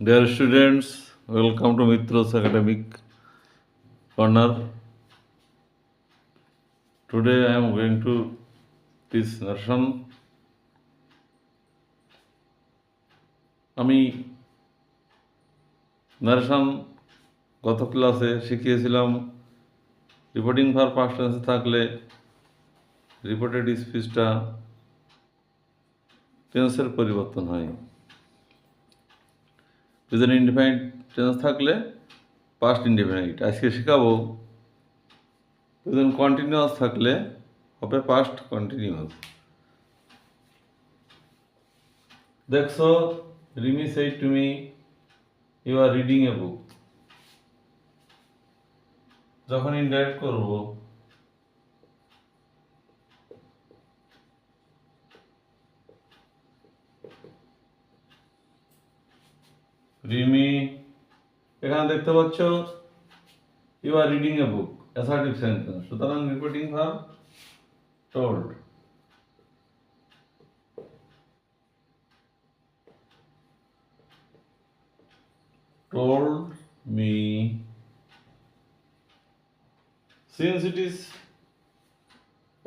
Dear students, welcome to Mitro's Academic Corner. Today I am going to teach narration. আমি narration গত ক্লাসে শিখিয়েছিলাম reporting verb past টেন্সে থাকলে reported স্পিচটা টেন্সের পরিবর্তন হয়। প্রেজেন্ট ইনডিফাইনাইট টেন্স থাকলে পাস্ট ইনডিফাইনাইট। আজকে শেখাবো প্রেজেন্ট কন্টিনিউয়াস থাকলে হবে পাস্ট কন্টিনিউয়াস। দেখছো, Rimi said to me, you are reading a book. যখন ইনডাইরেক্ট করব রিমি, এখানে দেখতে পাচ্ছ you are reading a book, assertive sentence. সুতরাং repeating verb told. Told me. Since it is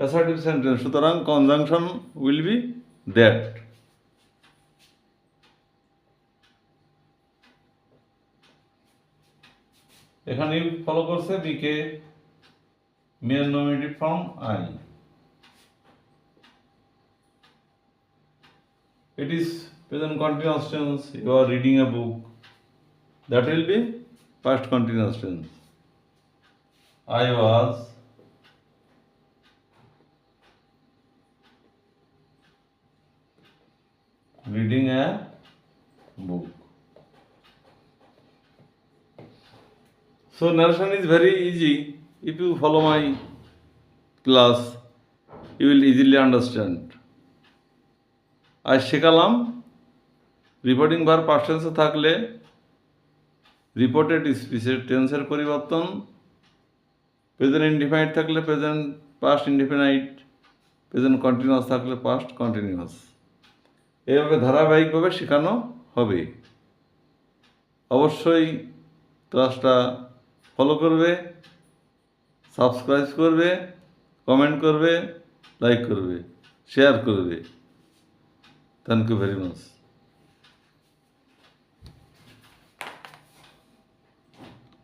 assertive sentence, সুতরাং conjunction will be that. এখানে follow করছে বিকে mail nominative form I. It is present continuous tense. You are reading a book. That will be past continuous tense. I was reading a book. So narration is very easy. If you follow my class, you will easily understand. আজ শেখালাম reporting verb past টেন্সে থাকলে reported স্পিচের টেন্সের পরিবর্তন, present indefinite থাকলে present past indefinite, present continuous থাকলে past continuous. এইভাবে ধারাবাহিকভাবে শেখানো হবে। অবশ্যই ক্লাসটা ফলো করবে, সাবস্ক্রাইব করবে, কমেন্ট করবে, লাইক করবে, শেয়ার করবে। Thank you very much.